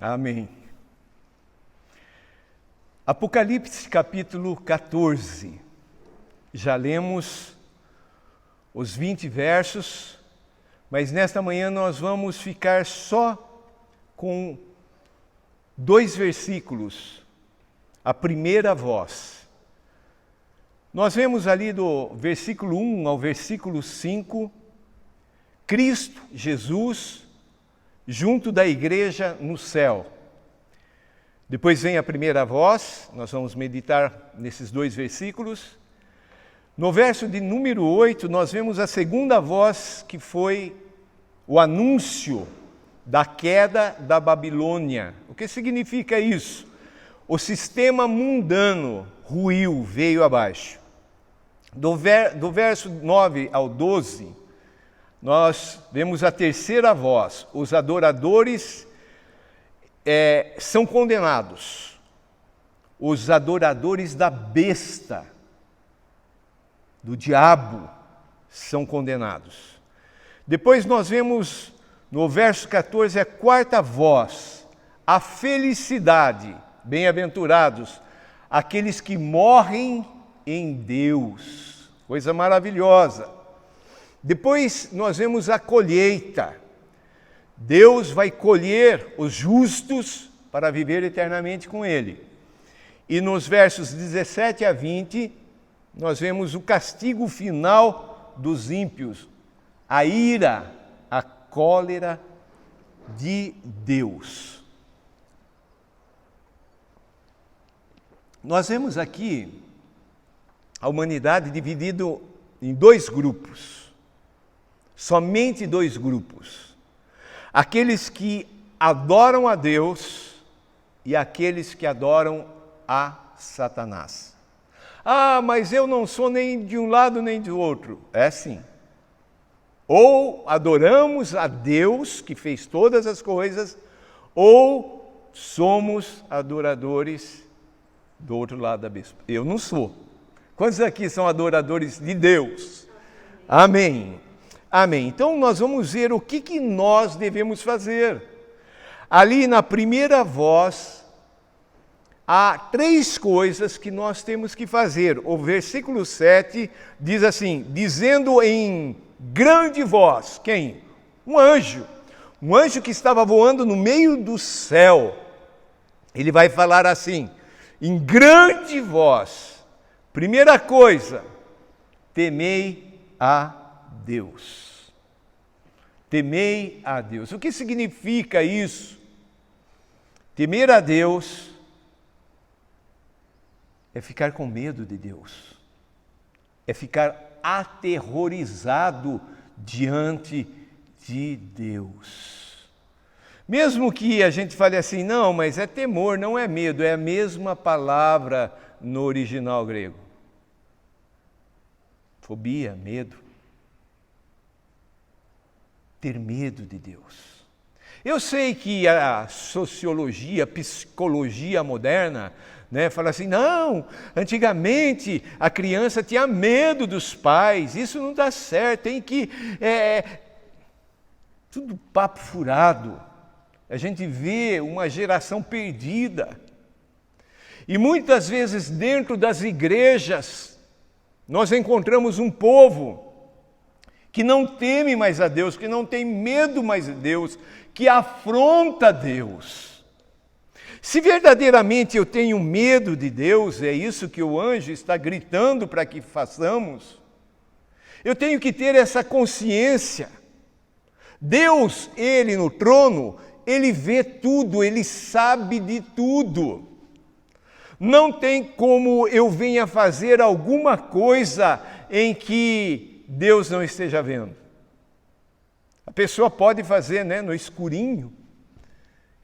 Amém. Apocalipse capítulo 14. Já lemos os 20 versos, mas nesta manhã nós vamos ficar só com 2 versículos, a primeira voz. Nós vemos ali do versículo 1 ao versículo 5, Cristo, Jesus, junto da igreja no céu. Depois vem a primeira voz, nós vamos meditar nesses 2 versículos. No verso de número 8, nós vemos a segunda voz, que foi o anúncio da queda da Babilônia. O que significa isso? O sistema mundano ruiu, veio abaixo. Do verso 9 ao 12, nós vemos a terceira voz. Os adoradores são condenados. Os adoradores da besta, do diabo, são condenados. Depois nós vemos no verso 14 a quarta voz, a felicidade, bem-aventurados aqueles que morrem em Deus, coisa maravilhosa. Depois nós vemos a colheita, Deus vai colher os justos para viver eternamente com Ele. E nos versos 17 a 20, nós vemos o castigo final dos ímpios, a ira, a cólera de Deus. Nós vemos aqui a humanidade dividida em 2 grupos, somente 2 grupos. Aqueles que adoram a Deus e aqueles que adoram a Satanás. Ah, mas eu não sou nem de um lado nem do outro. É sim. Ou adoramos a Deus, que fez todas as coisas, ou somos adoradores do outro lado da besta. Eu não sou. Quantos aqui são adoradores de Deus? Amém. Amém. Então nós vamos ver o que nós devemos fazer. Ali na primeira voz, há 3 coisas que nós temos que fazer. O versículo 7 diz assim, dizendo em grande voz, quem? Um anjo que estava voando no meio do céu. Ele vai falar assim, em grande voz, primeira coisa, temei a Deus. Temei a Deus. O que significa isso? Temer a Deus é ficar com medo de Deus. É ficar aterrorizado diante de Deus. Mesmo que a gente fale assim, não, mas é temor, não é medo, é a mesma palavra no original grego. Fobia, medo. Ter medo de Deus. Eu sei que a sociologia, a psicologia moderna, fala assim, não, antigamente a criança tinha medo dos pais, isso não dá certo, tem que... tudo papo furado. A gente vê uma geração perdida. E muitas vezes dentro das igrejas, nós encontramos um povo que não teme mais a Deus, que não tem medo mais de Deus, que afronta Deus. Se verdadeiramente eu tenho medo de Deus, é isso que o anjo está gritando para que façamos, eu tenho que ter essa consciência. Deus, Ele no trono, Ele vê tudo, Ele sabe de tudo. Não tem como eu venha fazer alguma coisa em que Deus não esteja vendo. A pessoa pode fazer, no escurinho.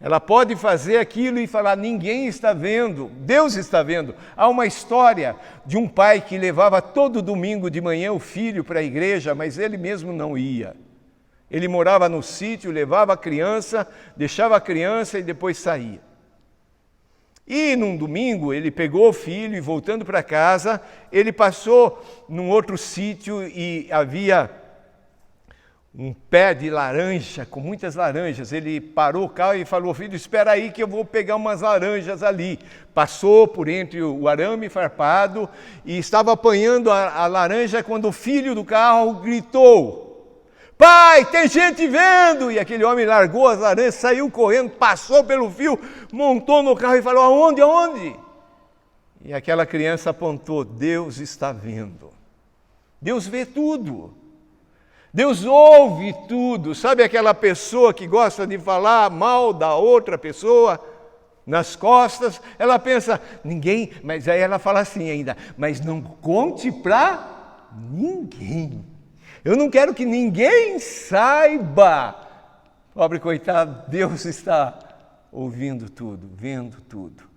Ela pode fazer aquilo e falar, ninguém está vendo, Deus está vendo. Há uma história de um pai que levava todo domingo de manhã o filho para a igreja, mas ele mesmo não ia. Ele morava no sítio, levava a criança, deixava a criança e depois saía. E num domingo ele pegou o filho e voltando para casa, ele passou num outro sítio e havia um pé de laranja, com muitas laranjas. Ele parou o carro e falou: filho, espera aí que eu vou pegar umas laranjas ali. Passou por entre o arame farpado e estava apanhando a laranja quando o filho do carro gritou: pai, tem gente vendo! E aquele homem largou as laranjas, saiu correndo, passou pelo fio, montou no carro e falou: aonde, aonde? E aquela criança apontou: Deus está vendo. Deus vê tudo. Deus ouve tudo. Sabe aquela pessoa que gosta de falar mal da outra pessoa nas costas? Ela pensa, ninguém, mas aí ela fala assim ainda, mas não conte para ninguém. Eu não quero que ninguém saiba. Pobre coitado, Deus está ouvindo tudo, vendo tudo.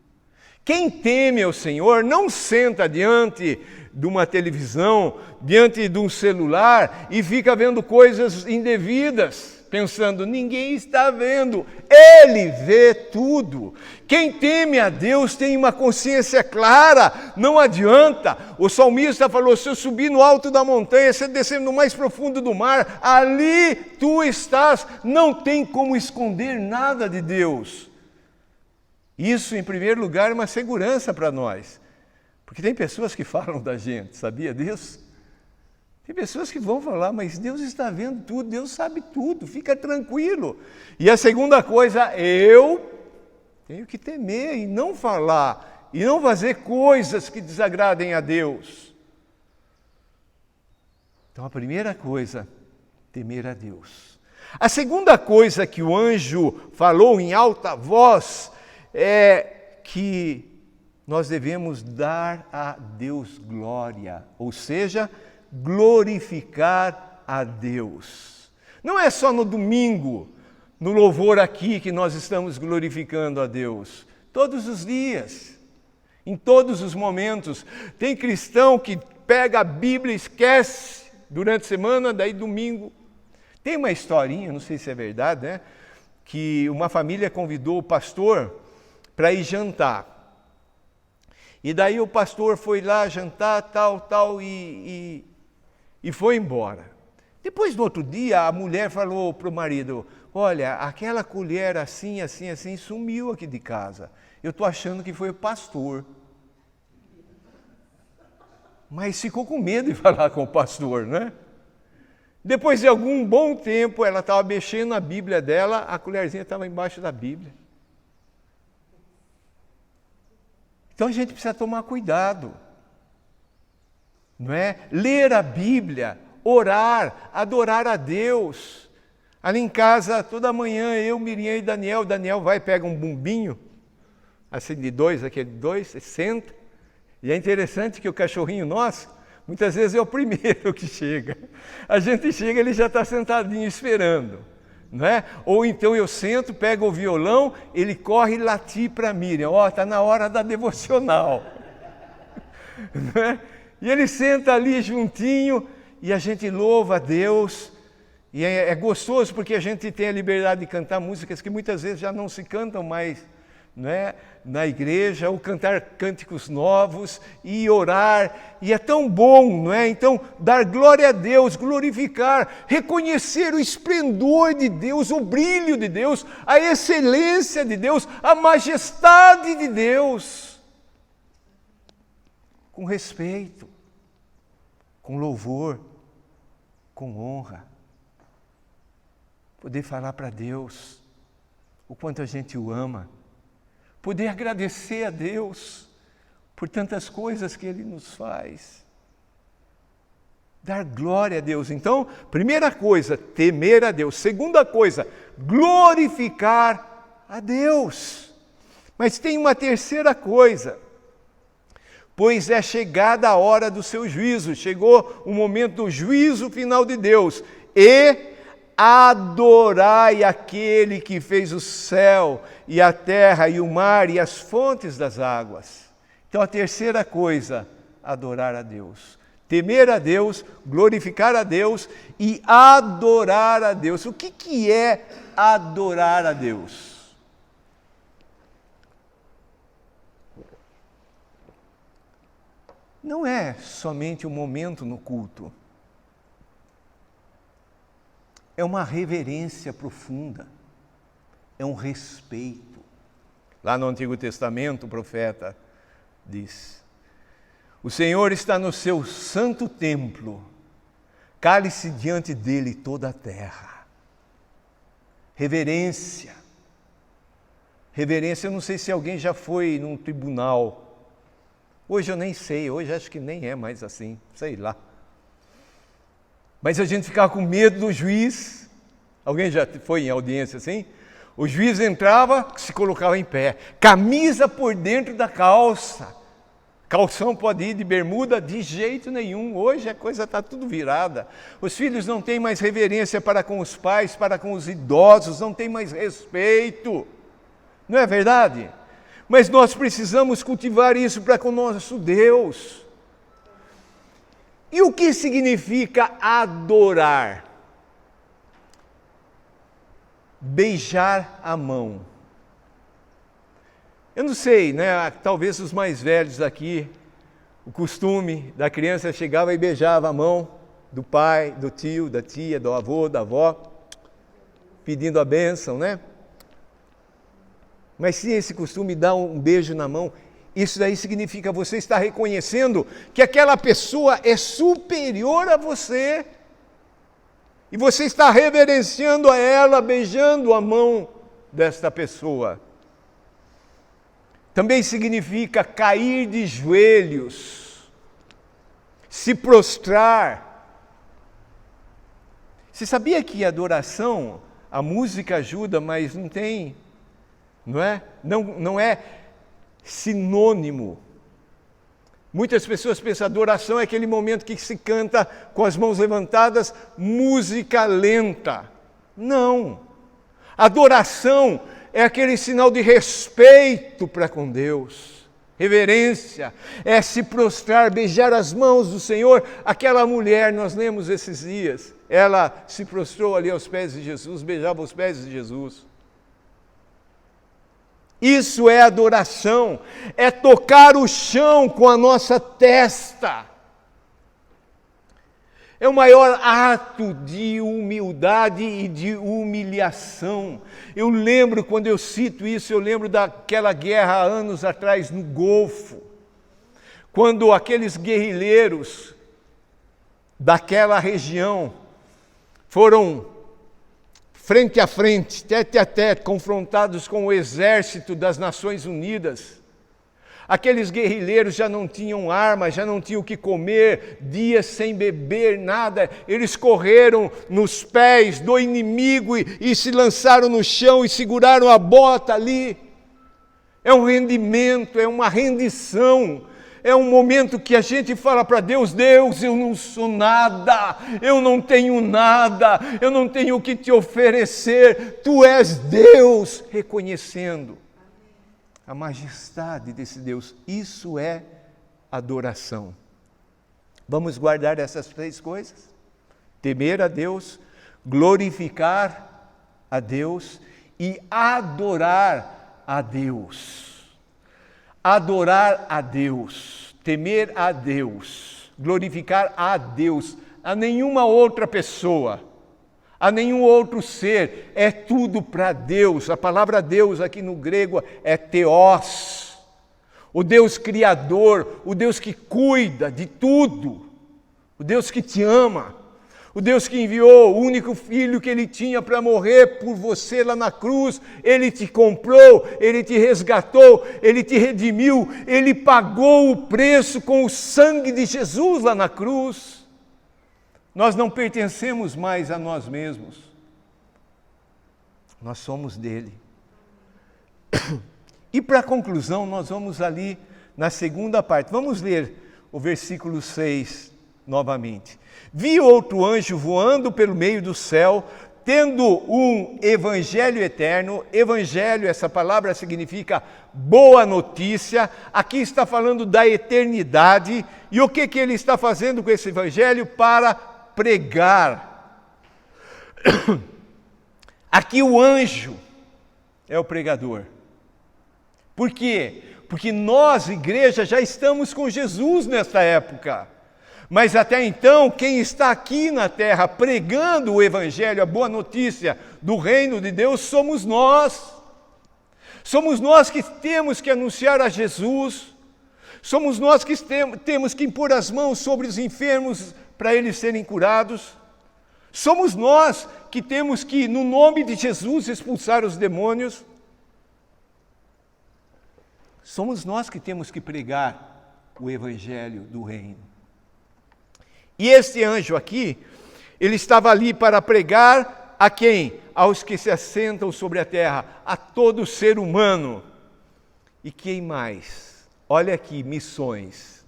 Quem teme ao Senhor não senta diante de uma televisão, diante de um celular e fica vendo coisas indevidas, pensando, ninguém está vendo, Ele vê tudo. Quem teme a Deus tem uma consciência clara, não adianta. O salmista falou, se eu subir no alto da montanha, se eu descer no mais profundo do mar, ali tu estás, não tem como esconder nada de Deus. Isso, em primeiro lugar, é uma segurança para nós. Porque tem pessoas que falam da gente, sabia disso? Tem pessoas que vão falar, mas Deus está vendo tudo, Deus sabe tudo, fica tranquilo. E a segunda coisa, eu tenho que temer e não falar, e não fazer coisas que desagradem a Deus. Então a primeira coisa, temer a Deus. A segunda coisa que o anjo falou em alta voz é que nós devemos dar a Deus glória, ou seja, glorificar a Deus. Não é só no domingo, no louvor aqui que nós estamos glorificando a Deus. Todos os dias, em todos os momentos. Tem cristão que pega a Bíblia e esquece durante a semana, daí domingo. Tem uma historinha, não sei se é verdade, né? Que uma família convidou o pastor para ir jantar. E daí o pastor foi lá jantar, tal, e foi embora. Depois, no outro dia, a mulher falou para o marido, olha, aquela colher assim, sumiu aqui de casa. Eu estou achando que foi o pastor. Mas ficou com medo de falar com o pastor, né? Depois de algum bom tempo, ela estava mexendo na Bíblia dela, a colherzinha estava embaixo da Bíblia. Então a gente precisa tomar cuidado, não é? Ler a Bíblia, orar, adorar a Deus. Ali em casa, toda manhã, eu, Miriam e Daniel vai, pega um bumbinho, assim de dois, aquele dois, senta. E é interessante que o cachorrinho nosso, muitas vezes é o primeiro que chega. A gente chega, ele já está sentadinho esperando. Não é? Ou então eu sento, pego o violão, ele corre e latir para Miriam, está na hora da devocional. Não é? E ele senta ali juntinho e a gente louva a Deus. E é gostoso porque a gente tem a liberdade de cantar músicas que muitas vezes já não se cantam mais, não é? Na igreja, ou cantar cânticos novos e orar, e é tão bom, não é? Então, dar glória a Deus, glorificar, reconhecer o esplendor de Deus, o brilho de Deus, a excelência de Deus, a majestade de Deus, com respeito, com louvor, com honra. Poder falar para Deus o quanto a gente o ama, poder agradecer a Deus por tantas coisas que Ele nos faz. Dar glória a Deus. Então, primeira coisa, temer a Deus. Segunda coisa, glorificar a Deus. Mas tem uma terceira coisa. Pois é chegada a hora do seu juízo. Chegou o momento do juízo final de Deus. E adorai aquele que fez o céu e a terra e o mar e as fontes das águas. Então a terceira coisa, adorar a Deus. Temer a Deus, glorificar a Deus e adorar a Deus. O que é adorar a Deus? Não é somente um momento no culto. é uma reverência profunda, é um respeito. Lá no Antigo Testamento, o profeta diz: o Senhor está no seu santo templo, cale-se diante dele toda a terra. Reverência. Reverência, eu não sei se alguém já foi num tribunal. Hoje eu nem sei, hoje acho que nem é mais assim, sei lá. Mas a gente ficava com medo do juiz. Alguém já foi em audiência assim? O juiz entrava, se colocava em pé, camisa por dentro da calça. Calção pode ir de bermuda? De jeito nenhum. Hoje a coisa está tudo virada. Os filhos não têm mais reverência para com os pais, para com os idosos, não têm mais respeito. Não é verdade? Mas nós precisamos cultivar isso para com o nosso Deus. E o que significa adorar? Beijar a mão. Eu não sei, né? Talvez os mais velhos aqui, o costume da criança chegava e beijava a mão do pai, do tio, da tia, do avô, da avó, pedindo a bênção, né? Mas se esse costume dá um beijo na mão, isso daí significa você estar reconhecendo que aquela pessoa é superior a você. E você está reverenciando a ela, beijando a mão desta pessoa. Também significa cair de joelhos, se prostrar. Você sabia que a adoração, a música ajuda, mas não tem, não é sinônimo. Muitas pessoas pensam que adoração é aquele momento que se canta com as mãos levantadas, música lenta. Não. Adoração é aquele sinal de respeito para com Deus. Reverência é se prostrar, beijar as mãos do Senhor. Aquela mulher, nós lemos esses dias, ela se prostrou ali aos pés de Jesus, beijava os pés de Jesus. Isso é adoração, é tocar o chão com a nossa testa. É o maior ato de humildade e de humilhação. Eu lembro, quando eu cito isso, eu lembro daquela guerra há anos atrás no Golfo, quando aqueles guerrilheiros daquela região foram frente a frente, tete a tete, confrontados com o exército das Nações Unidas. Aqueles guerrilheiros já não tinham armas, já não tinham o que comer, dias sem beber nada. Eles correram nos pés do inimigo e se lançaram no chão e seguraram a bota ali. É um rendimento, é uma rendição. É um momento que a gente fala para Deus: Deus, eu não sou nada, eu não tenho nada, eu não tenho o que te oferecer. Tu és Deus, reconhecendo a majestade desse Deus. Isso é adoração. Vamos guardar essas três coisas: temer a Deus, glorificar a Deus e adorar a Deus. Adorar a Deus, temer a Deus, glorificar a Deus, a nenhuma outra pessoa, a nenhum outro ser, é tudo para Deus. A palavra Deus aqui no grego é Theos, o Deus criador, o Deus que cuida de tudo, o Deus que te ama, o Deus que enviou o único filho que Ele tinha para morrer por você lá na cruz. Ele te comprou, Ele te resgatou, Ele te redimiu, Ele pagou o preço com o sangue de Jesus lá na cruz. Nós não pertencemos mais a nós mesmos, nós somos dele. E para a conclusão, nós vamos ali na segunda parte, vamos ler o versículo 6 novamente. Vi outro anjo voando pelo meio do céu, tendo um evangelho eterno. Evangelho, essa palavra significa boa notícia. Aqui está falando da eternidade. E o que ele está fazendo com esse evangelho? Para pregar. Aqui o anjo é o pregador. Por quê? Porque nós, igreja, já estamos com Jesus nessa época. Mas até então, quem está aqui na terra pregando o Evangelho, a boa notícia do reino de Deus, somos nós. Somos nós que temos que anunciar a Jesus. Somos nós que temos que impor as mãos sobre os enfermos para eles serem curados. Somos nós que temos que, no nome de Jesus, expulsar os demônios. Somos nós que temos que pregar o Evangelho do reino. E este anjo aqui, ele estava ali para pregar a quem? Aos que se assentam sobre a terra, a todo ser humano. E quem mais? Olha aqui, missões.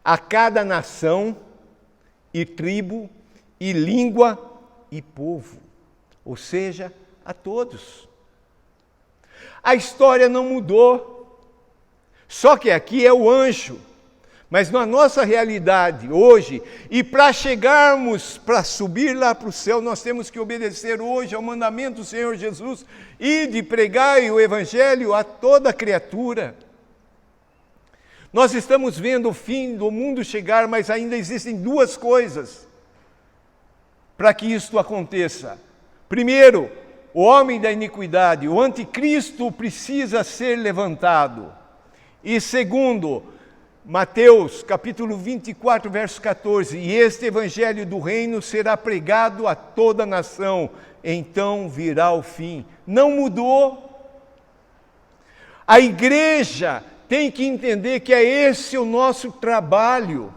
A cada nação e tribo e língua e povo. Ou seja, a todos. A história não mudou. Só que aqui é o anjo. Mas na nossa realidade hoje, e para chegarmos, para subir lá para o céu, nós temos que obedecer hoje ao mandamento do Senhor Jesus e de pregar o Evangelho a toda criatura. Nós estamos vendo o fim do mundo chegar, mas ainda existem duas coisas para que isto aconteça. Primeiro, o homem da iniquidade, o anticristo precisa ser levantado. E segundo, Mateus, capítulo 24, verso 14, e este evangelho do reino será pregado a toda a nação, então virá o fim. Não mudou. A igreja tem que entender que é esse o nosso trabalho.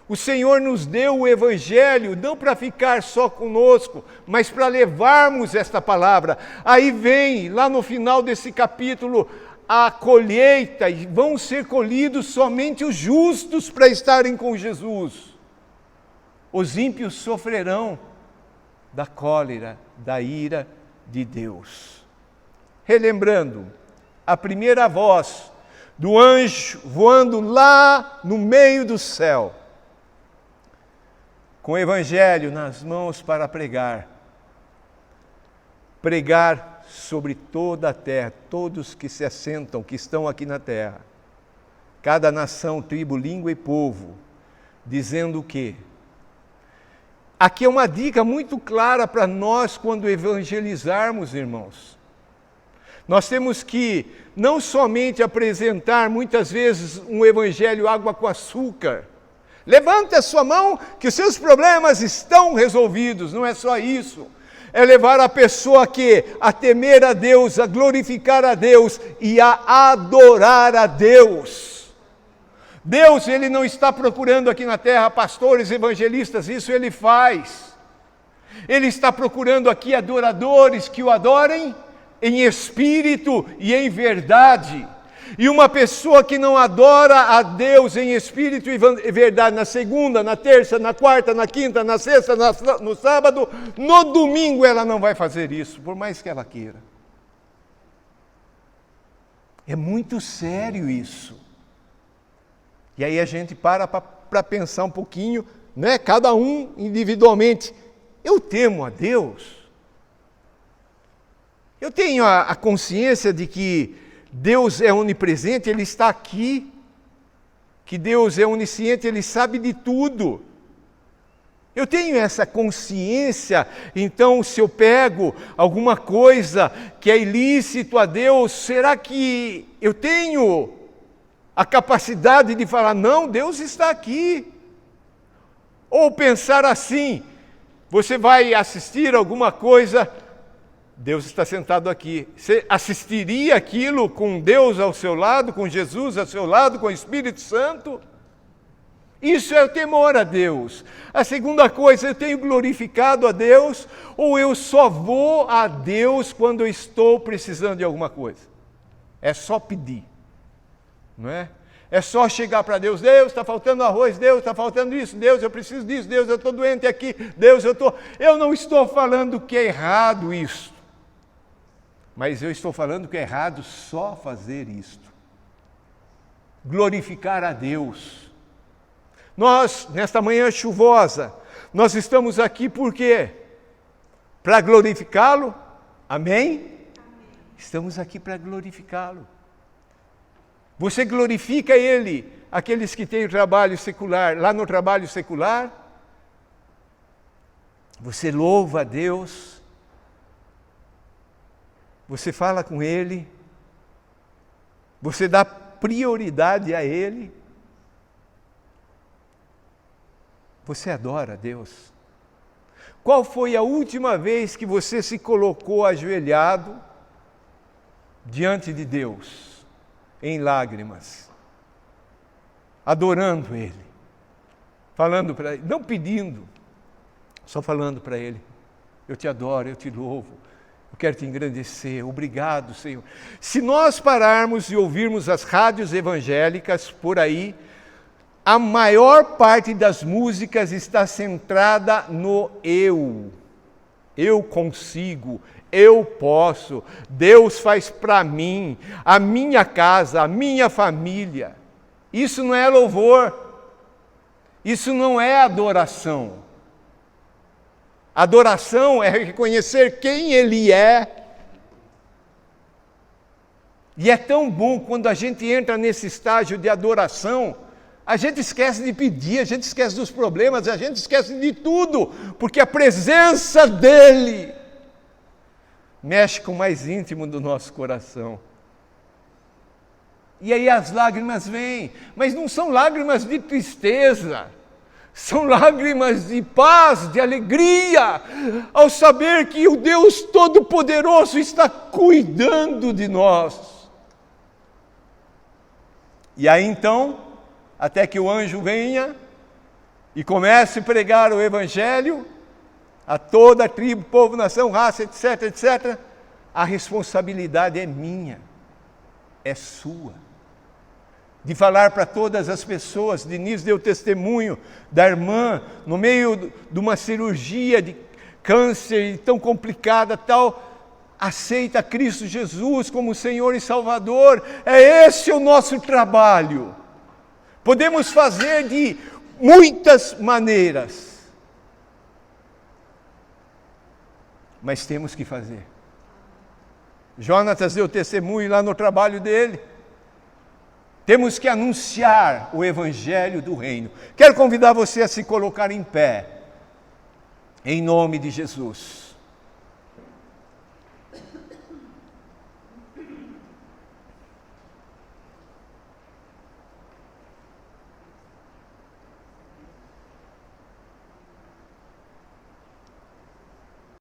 O Senhor nos deu o evangelho, não para ficar só conosco, mas para levarmos esta palavra. Aí vem, lá no final desse capítulo, a colheita, e vão ser colhidos somente os justos para estarem com Jesus. Os ímpios sofrerão da cólera, da ira de Deus. Relembrando, a primeira voz do anjo voando lá no meio do céu, com o evangelho nas mãos para pregar sobre toda a terra, todos que se assentam, que estão aqui na terra, cada nação, tribo, língua e povo, dizendo o quê? Aqui é uma dica muito clara para nós quando evangelizarmos, irmãos. Nós temos que não somente apresentar muitas vezes um evangelho água com açúcar. Levante a sua mão que os seus problemas estão resolvidos, não é só isso. É levar a pessoa a temer a Deus, a glorificar a Deus e a adorar a Deus. Deus, Ele não está procurando aqui na terra pastores, evangelistas, isso Ele faz. Ele está procurando aqui adoradores que o adorem em espírito e em verdade. E uma pessoa que não adora a Deus em espírito e verdade na segunda, na terça, na quarta, na quinta, na sexta, no sábado, no domingo ela não vai fazer isso, por mais que ela queira. É muito sério isso. E aí a gente para pensar um pouquinho, né? Cada um individualmente. Eu temo a Deus. Eu tenho a consciência de que Deus é onipresente, Ele está aqui, que Deus é onisciente, Ele sabe de tudo. Eu tenho essa consciência, então se eu pego alguma coisa que é ilícito a Deus, será que eu tenho a capacidade de falar, não, Deus está aqui? Ou pensar assim, você vai assistir alguma coisa, Deus está sentado aqui. Você assistiria aquilo com Deus ao seu lado, com Jesus ao seu lado, com o Espírito Santo? Isso é o temor a Deus. A segunda coisa, eu tenho glorificado a Deus ou eu só vou a Deus quando eu estou precisando de alguma coisa? É só pedir, não é? É só chegar para Deus, Deus, está faltando arroz, Deus, está faltando isso, Deus, eu preciso disso, Deus, eu estou doente aqui, Deus, eu não estou falando que é errado isso. Mas eu estou falando que é errado só fazer isto. Glorificar a Deus. Nós, nesta manhã chuvosa, nós estamos aqui por quê? Para glorificá-lo? Amém? Estamos aqui para glorificá-lo. Você glorifica Ele, aqueles que têm o trabalho secular, lá no trabalho secular? Você louva a Deus? Você fala com Ele? Você dá prioridade a Ele? Você adora a Deus? Qual foi a última vez que você se colocou ajoelhado diante de Deus, em lágrimas, adorando Ele, falando para Ele, não pedindo, só falando para Ele: eu te adoro, eu te louvo, eu quero te engrandecer, obrigado, Senhor. Se nós pararmos e ouvirmos as rádios evangélicas por aí, a maior parte das músicas está centrada no eu. Eu consigo, eu posso, Deus faz para mim, a minha casa, a minha família. Isso não é louvor, isso não é adoração. Adoração é reconhecer quem Ele é. E é tão bom quando a gente entra nesse estágio de adoração. A gente esquece de pedir, a gente esquece dos problemas, a gente esquece de tudo, porque a presença dEle mexe com o mais íntimo do nosso coração. E aí as lágrimas vêm, mas não são lágrimas de tristeza, são lágrimas de paz, de alegria, ao saber que o Deus Todo-Poderoso está cuidando de nós. E aí então, até que o anjo venha e comece a pregar o Evangelho a toda a tribo, povo, nação, raça, etc., etc., a responsabilidade é minha, é sua. De falar para todas as pessoas. Denise deu testemunho da irmã, no meio de uma cirurgia de câncer tão complicada, tal, aceita Cristo Jesus como Senhor e Salvador. É esse o nosso trabalho. Podemos fazer de muitas maneiras, mas temos que fazer. Jonatas deu testemunho lá no trabalho dele. Temos que anunciar o Evangelho do Reino. Quero convidar você a se colocar em pé, em nome de Jesus.